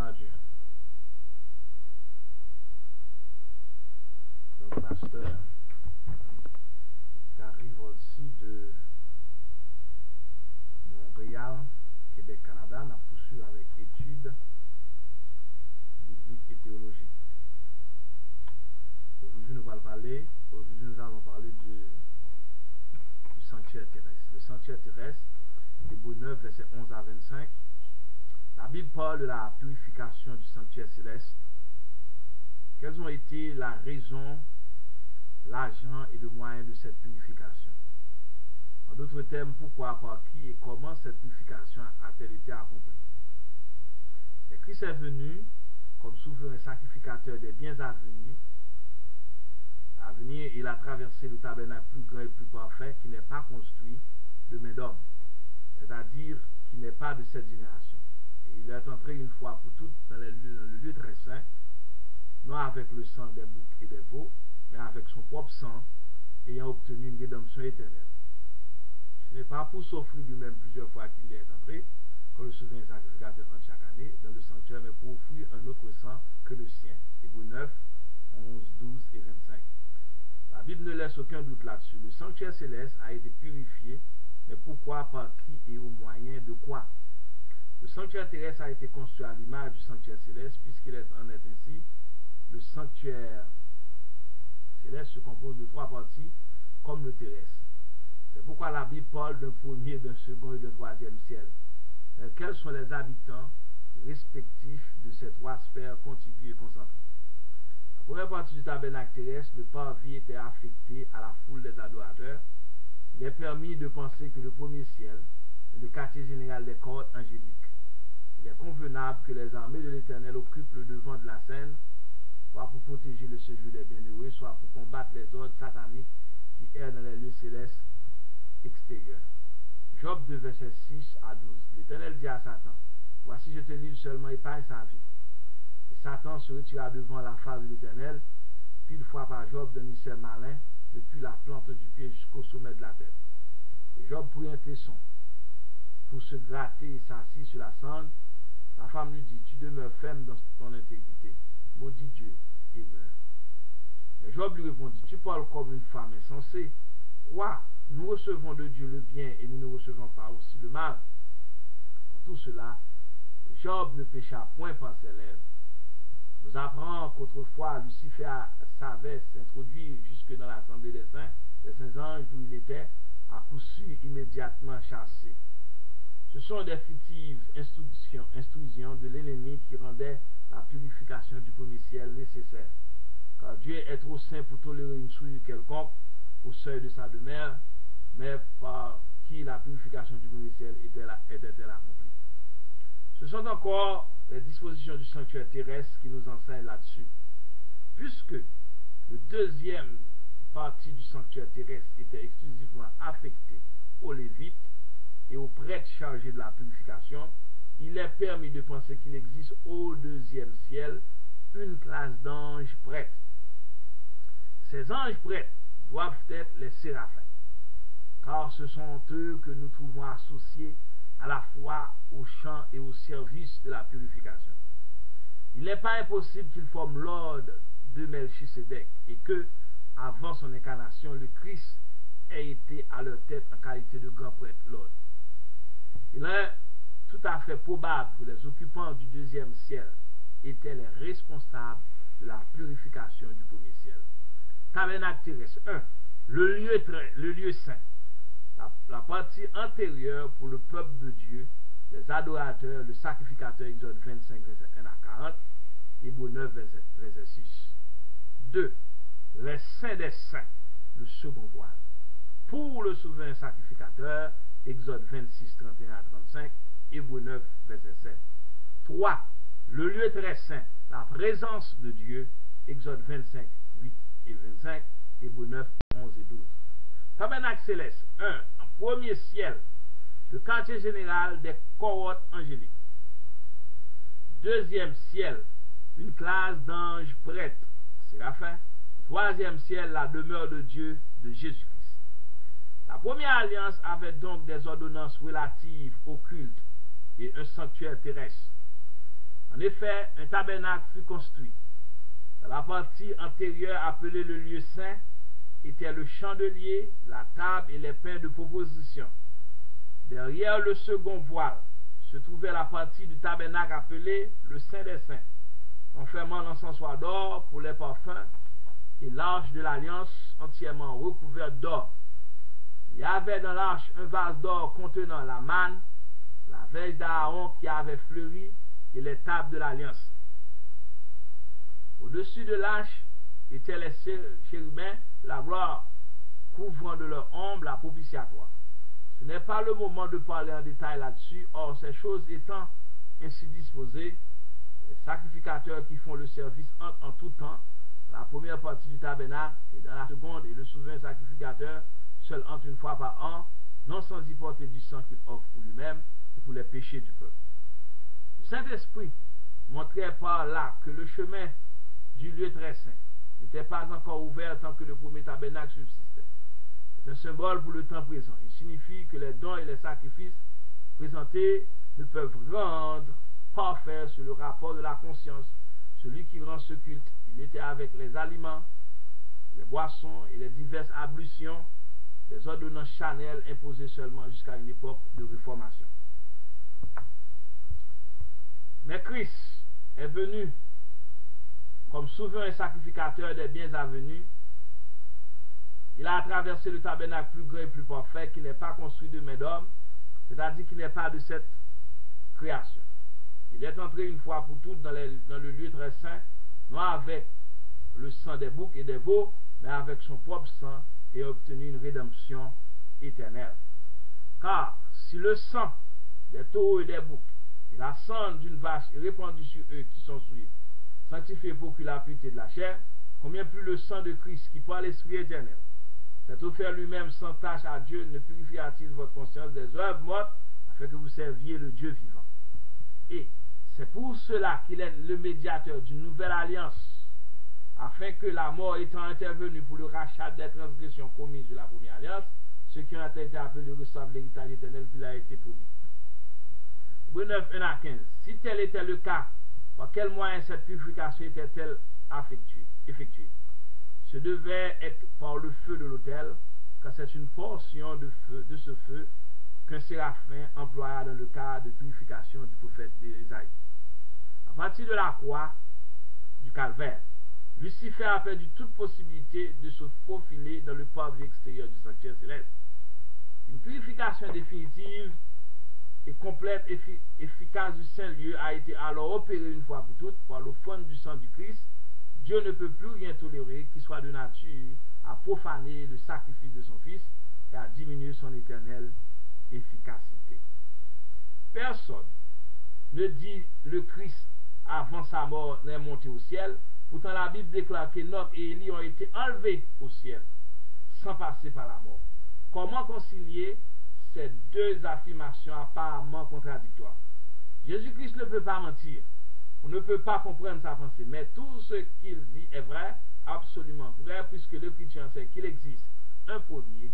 gloire à Dieu. Donc, pasteur Gary Volsi de Montréal, Québec, Canada, n'a poursuivi avec études bibliques et théologiques. Aujourd'hui, nous allons parler du sanctuaire terrestre. Le sanctuaire terrestre, Hébreux 9, versets 11 à 25. La Bible parle de la purification du sanctuaire céleste. Quelles ont été la raison, l'agent et le moyen de cette purification? En d'autres termes, pourquoi, par qui et comment cette purification a-t-elle été accomplie? Et Christ est venu comme souverain sacrificateur des biens à venir. Il a traversé le tabernacle plus grand et plus parfait qui n'est pas construit de main d'homme, c'est-à-dire qui n'est pas de cette génération. Et il est entré une fois pour toutes dans le lieu très saint, non avec le sang des boucs et des veaux, mais avec son propre sang, ayant obtenu une rédemption éternelle. Ce n'est pas pour s'offrir lui-même plusieurs fois qu'il est entré, comme le souverain sacrificateur entre chaque année dans le sanctuaire, mais pour offrir un autre sang que le sien. Hébreux 9, 11, 12 et 25. La Bible ne laisse aucun doute là-dessus. Le sanctuaire céleste a été purifié, mais pourquoi, par qui et au moyen de quoi? Le sanctuaire terrestre a été construit à l'image du sanctuaire céleste, puisqu'il en est ainsi. Le sanctuaire céleste se compose de 3 parties, comme le terrestre. C'est pourquoi la Bible parle d'un premier, d'un second et d'un troisième ciel. Quels sont les habitants respectifs de ces 3 sphères contiguës et concentrées? La première partie du tabernacle terrestre, le parvis était affecté à la foule des adorateurs. Il est permis de penser que le premier ciel est le quartier général des corps angéliques. Il est convenable que les armées de l'Éternel occupent le devant de la scène, soit pour protéger le séjour des bienheureux, soit pour combattre les ordres sataniques qui errent dans les lieux célestes extérieurs. Job 2, versets 6 à 12. L'Éternel dit à Satan: voici, je te livre seulement, épargne sa vie. Et Satan se retira devant la face de l'Éternel, puis il frappa Job d'un issel malin depuis la plante du pied jusqu'au sommet de la tête. Et Job prit un tesson pour se gratter et s'assit sur la cendre. Sa femme lui dit: tu demeures ferme dans ton intégrité, maudit Dieu et meurs. Et Job lui répondit: tu parles comme une femme insensée. Quoi? Nous recevons de Dieu le bien et nous ne recevons pas aussi le mal. En tout cela, Job ne pécha point par ses lèvres. Nous apprenons qu'autrefois Lucifer savait s'introduire jusque dans l'assemblée des saints anges d'où il était, à coup sûr immédiatement chassé. Ce sont des fictives instructions de l'ennemi qui rendaient la purification du premier ciel nécessaire. Car Dieu est trop saint pour tolérer une souillure quelconque au seuil de sa demeure, mais par qui la purification du premier ciel était-elle accomplie. Ce sont encore les dispositions du sanctuaire terrestre qui nous enseignent là-dessus. Puisque le deuxième partie du sanctuaire terrestre était exclusivement affectée aux Lévites et aux prêtres chargés de la purification, il est permis de penser qu'il existe au deuxième ciel une classe d'anges prêtres. Ces anges prêtres doivent être les séraphins, car ce sont eux que nous trouvons associés à la fois au chant et au service de la purification. Il n'est pas impossible qu'ils forment l'ordre de Melchisédek et que, avant son incarnation, le Christ ait été à leur tête en qualité de grand prêtre l'ordre. Il est tout à fait probable que les occupants du deuxième ciel étaient les responsables de la purification du premier ciel. Tabernacle terrestre 1. Le lieu saint. La partie antérieure pour le peuple de Dieu, les adorateurs, le sacrificateur, Exode 25, verset 1 à 40, Hébreux 9, verset 6. 2. Les saints des saints, le second voile. Pour le souverain sacrificateur, Exode 26, 31 à 35, Hébreux 9, verset 7. 3. Le lieu très saint, la présence de Dieu, Exode 25, 8 et 25, Hébreux 9, 11 et 12. Tabernacle céleste 1. En premier ciel, le quartier général des cohortes angéliques. Deuxième ciel, une classe d'anges prêtres, séraphins. Troisième ciel, la demeure de Dieu, de Jésus-Christ. La première alliance avait donc des ordonnances relatives au culte et un sanctuaire terrestre. En effet, un tabernacle fut construit. Dans la partie antérieure appelée le lieu saint était le chandelier, la table et les pains de proposition. Derrière le second voile se trouvait la partie du tabernacle appelée le Saint des Saints, enfermant l'encensoir d'or pour les parfums et l'arche de l'alliance entièrement recouverte d'or. Il y avait dans l'arche un vase d'or contenant la manne, la verge d'Aaron qui avait fleuri et les tables de l'alliance. Au-dessus de l'arche étaient les chérubins, la gloire, couvrant de leur ombre la propitiatoire. Ce n'est pas le moment de parler en détail là-dessus. Or, ces choses étant ainsi disposées, les sacrificateurs qui font le service entrent en tout temps la première partie du tabernacle et dans la seconde, et le souverain sacrificateur seul entre une fois par an, non sans y porter du sang qu'il offre pour lui-même et pour les péchés du peuple. Le Saint-Esprit montrait par là que le chemin du lieu très saint n'était pas encore ouvert tant que le premier tabernacle subsistait. C'est un symbole pour le temps présent. Il signifie que les dons et les sacrifices présentés ne peuvent rendre parfait sur le rapport de la conscience. Celui qui rend ce culte, il était avec les aliments, les boissons et les diverses ablutions, des ordonnances charnelles imposées seulement jusqu'à une époque de réformation. Mais Christ est venu comme souverain sacrificateur des biens à venir. Il a traversé le tabernacle plus grand et plus parfait qui n'est pas construit de main d'homme, c'est-à-dire qui n'est pas de cette création. Il est entré une fois pour toutes dans le lieu très saint, non avec le sang des boucs et des veaux, mais avec son propre sang, et a obtenu une rédemption éternelle. Car si le sang des taureaux et des boucs et la cendre d'une vache est répandue sur eux qui sont souillés, sanctifiés pour la pureté de la chair, combien plus le sang de Christ qui par l'Esprit éternel s'est offert lui-même sans tache à Dieu, ne purifiera-t-il votre conscience des œuvres mortes, afin que vous serviez le Dieu vivant. Et c'est pour cela qu'il est le médiateur d'une nouvelle alliance, afin que la mort étant intervenue pour le rachat des transgressions commises de la première alliance, ceux qui ont été appelés reçoivent l'héritage éternel qui a été promis. Hébreux 9, 1 à 15. Si tel était le cas, par quel moyen cette purification était-elle effectuée? Ce devait être par le feu de l'autel, car c'est une portion de ce feu qu'un séraphin employa dans le cadre de purification du prophète Ésaïe. À partir de la croix du calvaire, Lucifer a perdu toute possibilité de se faufiler dans le parvis extérieur du sanctuaire céleste. Une purification définitive et complète efficace du Saint-Lieu a été alors opérée une fois pour toutes par l'offrande du sang du Christ. Dieu ne peut plus rien tolérer qui soit de nature à profaner le sacrifice de son Fils et à diminuer son éternelle efficacité. Personne ne dit le Christ avant sa mort n'est monté au ciel. Pourtant la Bible déclare qu'Enoch et Élie ont été enlevés au ciel sans passer par la mort. Comment concilier ces deux affirmations apparemment contradictoires? Jésus-Christ ne peut pas mentir. On ne peut pas comprendre sa pensée, mais tout ce qu'il dit est vrai, absolument vrai, puisque l'Écriture enseigne qu'il existe un premier,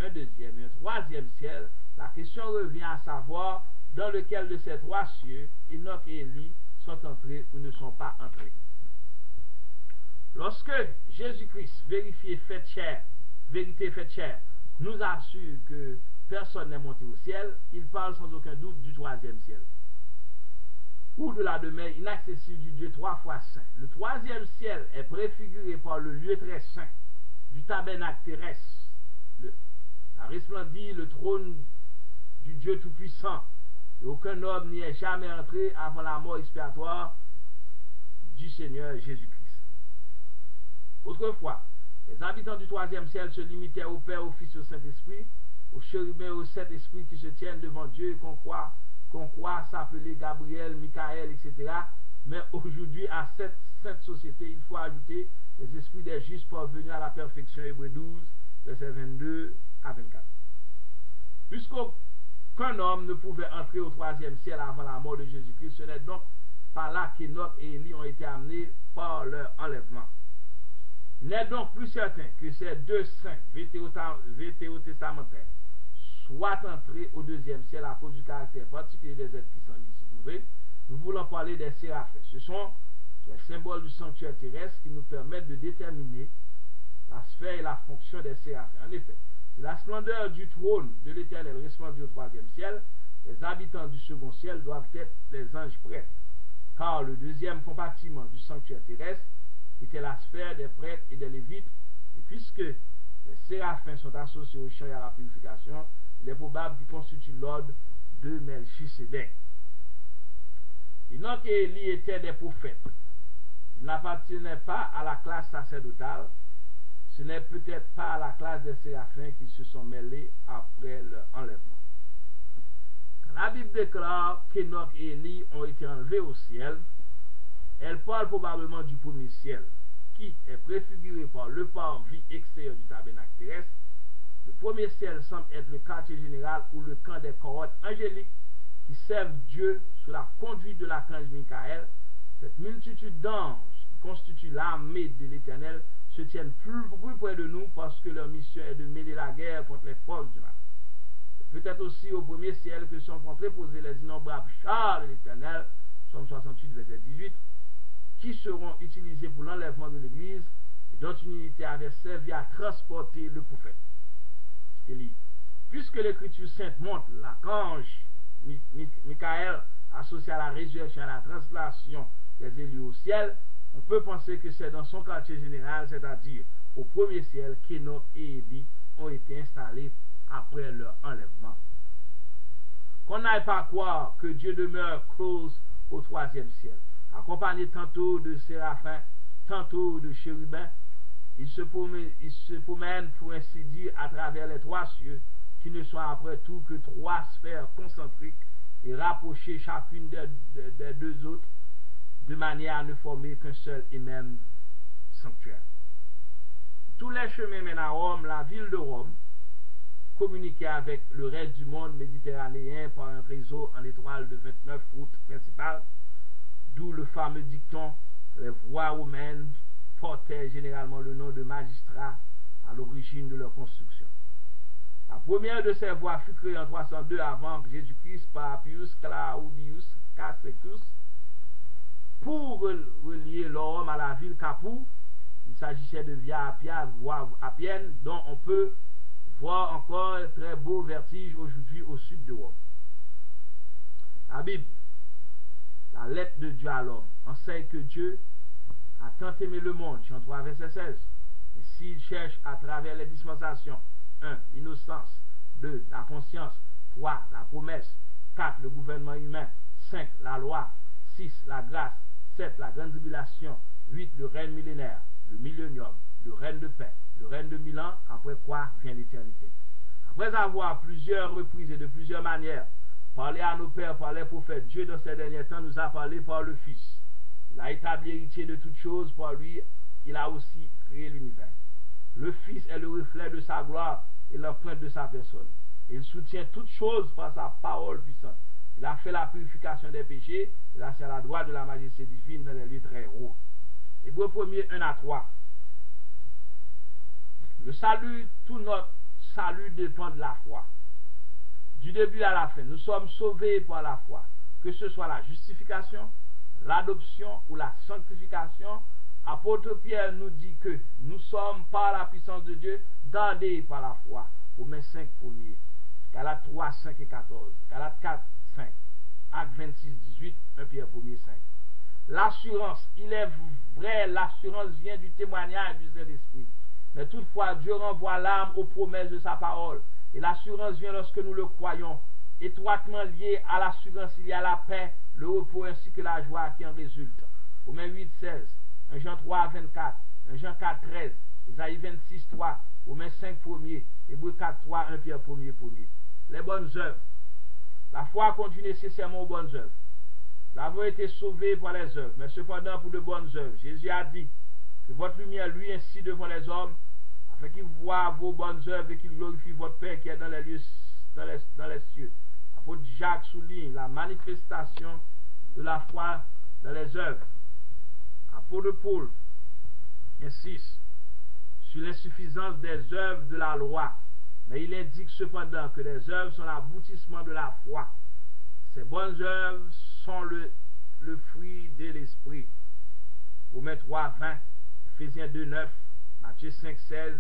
un deuxième et un troisième ciel. La question revient à savoir dans lequel de ces trois cieux Enoch et Élie sont entrés ou ne sont pas entrés. Lorsque Jésus-Christ, vérité faite chair, nous assure que personne n'est monté au ciel, il parle sans aucun doute du troisième ciel, ou de la demeure inaccessible du Dieu trois fois saint. Le troisième ciel est préfiguré par le lieu très saint du tabernacle terrestre, la resplendit le trône du Dieu Tout-Puissant, et aucun homme n'y est jamais entré avant la mort expiatoire du Seigneur Jésus-Christ. Autrefois, les habitants du troisième ciel se limitaient au Père, au Fils et au Saint-Esprit, aux chérubins et aux sept esprits qui se tiennent devant Dieu et qu'on croit s'appeler Gabriel, Michael, etc. Mais aujourd'hui, à cette sainte société, il faut ajouter les esprits des justes parvenus à la perfection. Hébreux 12, versets 22 à 24. Puisqu'aucun homme ne pouvait entrer au troisième ciel avant la mort de Jésus-Christ, ce n'est donc pas là qu'Enoch et Élie ont été amenés par leur enlèvement. Il n'est donc plus certain que ces deux saints vétérotestamentaires soient entrés au deuxième ciel à cause du caractère particulier des êtres qui sont ici trouvés. nous voulons parler des séraphins. Ce sont les symboles du sanctuaire terrestre qui nous permettent de déterminer la sphère et la fonction des séraphins. En effet, si la splendeur du trône de l'Éternel resplendit au troisième ciel, les habitants du second ciel doivent être les anges prêtres, car le deuxième compartiment du sanctuaire terrestre était la sphère des prêtres et des lévites, et puisque les séraphins sont associés au chant et à la purification, il est probable qu'ils constituent l'ordre de Melchisédek. Enoch et Élie étaient des prophètes. Ils n'appartenaient pas à la classe sacerdotale. Ce n'est peut-être pas à la classe des séraphins qui se sont mêlés après leur enlèvement. Quand la Bible déclare qu'Enoch et Élie ont été enlevés au ciel, elle parle probablement du premier ciel, qui est préfiguré par le parvis extérieur du tabernacle terrestre. Le premier ciel semble être le quartier général ou le camp des cohortes angéliques qui servent Dieu sous la conduite de l'archange Michael. Cette multitude d'anges qui constituent l'armée de l'Éternel se tiennent plus près de nous parce que leur mission est de mener la guerre contre les forces du mal. C'est peut-être aussi au premier ciel que sont entreposés les innombrables chars de l'Éternel, Somme 68, verset 18, qui seront utilisés pour l'enlèvement de l'Église et dont une unité avait servi à transporter le prophète Élie. Puisque l'Écriture sainte montre l'archange Michael associé à la résurrection et à la translation des élus au ciel, on peut penser que c'est dans son quartier général, c'est-à-dire au premier ciel, qu'Enoch et Élie ont été installés après leur enlèvement. Qu'on n'aille pas croire que Dieu demeure close au troisième ciel, accompagné tantôt de séraphins, tantôt de chérubins. Il se promène, pour ainsi dire, à travers les trois cieux, qui ne sont après tout que trois sphères concentriques et rapprochées chacune des deux autres, de manière à ne former qu'un seul et même sanctuaire. Tous les chemins mènent à Rome. La ville de Rome communiquait avec le reste du monde méditerranéen par un réseau en étoile de 29 routes principales, d'où le fameux dicton « Les voies romaines portaient généralement le nom de magistrats à l'origine de leur construction ». La première de ces voies fut créée en 302 avant Jésus-Christ par Appius Claudius Cassius pour relier Rome à la ville Capoue. Il s'agissait de Via Appia, voie appienne, dont on peut voir encore un très beau vertige aujourd'hui au sud de Rome. La Bible, la lettre de Dieu à l'homme, enseigne que Dieu a tant aimé le monde, Jean 3, verset 16. Et s'il cherche à travers les dispensations, 1. L'innocence, 2. La conscience, 3. La promesse, 4. Le gouvernement humain, 5. La loi, 6. La grâce, 7. La grande tribulation, 8. Le règne millénaire, le millénium, le règne de paix, le règne de 1000 ans, après quoi vient l'éternité. Après avoir à plusieurs reprises et de plusieurs manières parlé à nos pères par les prophètes, Dieu dans ces derniers temps nous a parlé par le Fils. Il a établi héritier de toutes choses, par lui il a aussi créé l'univers. Le Fils est le reflet de sa gloire et l'empreinte de sa personne. Il soutient toutes choses par sa parole puissante. Il a fait la purification des péchés, il a assis à la droite de la majesté divine dans les lieux très hauts. Hébreux 1er 1 à 3. Le salut, tout notre salut dépend de la foi. Du début à la fin, nous sommes sauvés par la foi. Que ce soit la justification, l'adoption ou la sanctification, apôtre Pierre nous dit que nous sommes par la puissance de Dieu gardés par la foi. Romains 5 1er, Galates 3, 5 et 14, Galates 4, 5, Actes 26, 18, 1 Pierre 1er 5. L'assurance, il est vrai, l'assurance vient du témoignage du Saint-Esprit. Mais toutefois, Dieu renvoie l'âme aux promesses de sa parole. Et l'assurance vient lorsque nous le croyons. Étroitement lié à l'assurance, il y a la paix, le repos ainsi que la joie qui en résulte. Romains 8, 16, 1 Jean 3, 24, 1 Jean 4, 13, Isaïe 26, 3, Romains 5, 1er, Hébreux 4, 3, 1 Pierre 1er. Les bonnes œuvres. La foi conduit nécessairement aux bonnes œuvres. Nous avons été sauvés par les œuvres, mais cependant pour de bonnes œuvres. Jésus a dit que votre lumière lui ainsi devant les hommes, afin qu'ils voient vos bonnes œuvres et qu'ils glorifient votre Père qui est dans les lieux, dans les cieux. Apôtre Jacques souligne la manifestation de la foi dans les œuvres. Apôtre Paul insiste sur l'insuffisance des œuvres de la loi, mais il indique cependant que les œuvres sont l'aboutissement de la foi. Ces bonnes œuvres sont le le fruit de l'esprit. Romains 3, 20, Ephésiens 2, 9, Matthieu 5, 16,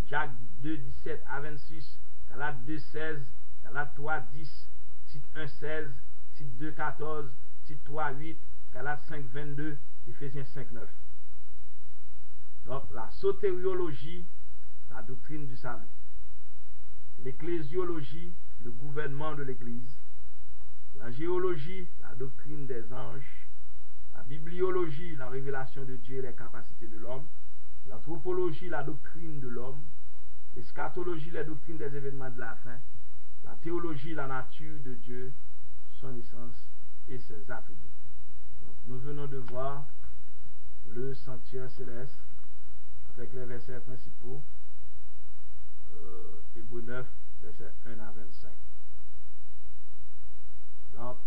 Jacques 2, 17 à 26, Galates 2, 16, Galates 3, 10, Tite 1, 16, Tite 2, 14, Tite 3, 8, Galates 5, 22, Ephésiens 5, 9. Donc la sotériologie, la doctrine du salut. L'ecclésiologie, le gouvernement de l'Église. La géologie, la doctrine des anges. La bibliologie, la révélation de Dieu et les capacités de l'homme. L'anthropologie, la doctrine de l'homme. L'eschatologie, les doctrines des événements de la fin. La théologie, la nature de Dieu, son essence et ses attributs. Donc nous venons de voir le sanctuaire céleste avec les versets principaux, Hébreux 9, versets 1 à 25. Donc,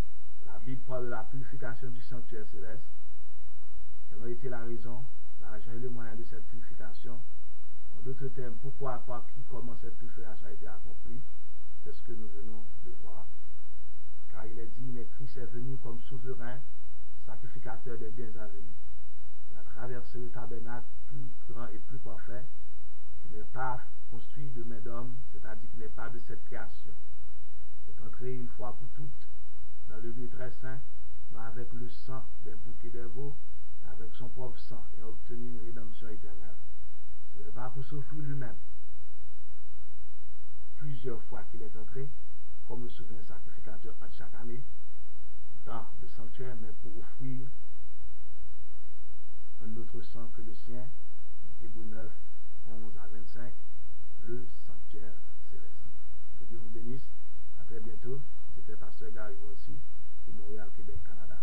la Bible parle de la purification du sanctuaire céleste. Quelle a été la raison, l'argent et le moyen de cette purification? En d'autres termes, pourquoi, par qui, comment cette purification a été accomplie? C'est ce que nous venons de voir. Car il est dit, mais Christ est venu comme souverain, sacrificateur des biens à venir. Il a traversé le tabernacle plus grand et plus parfait, qui n'est pas construit de main d'homme, c'est-à-dire qu'il n'est pas de cette création. Il est entré une fois pour toutes dans le lieu très saint, avec le sang des boucs et des veaux, avec son propre sang, et a obtenu une rédemption éternelle. Ce n'est pas pour s'offrir lui-même. Plusieurs fois qu'il est entré, comme le souverain sacrificateur en chaque année, dans le sanctuaire, mais pour offrir un autre sang que le sien, Hébreux 9, 11 à 25, le sanctuaire céleste. Que Dieu vous bénisse. À très bientôt. C'était Pasteur Gary Voici, pour Montréal, Québec, Canada.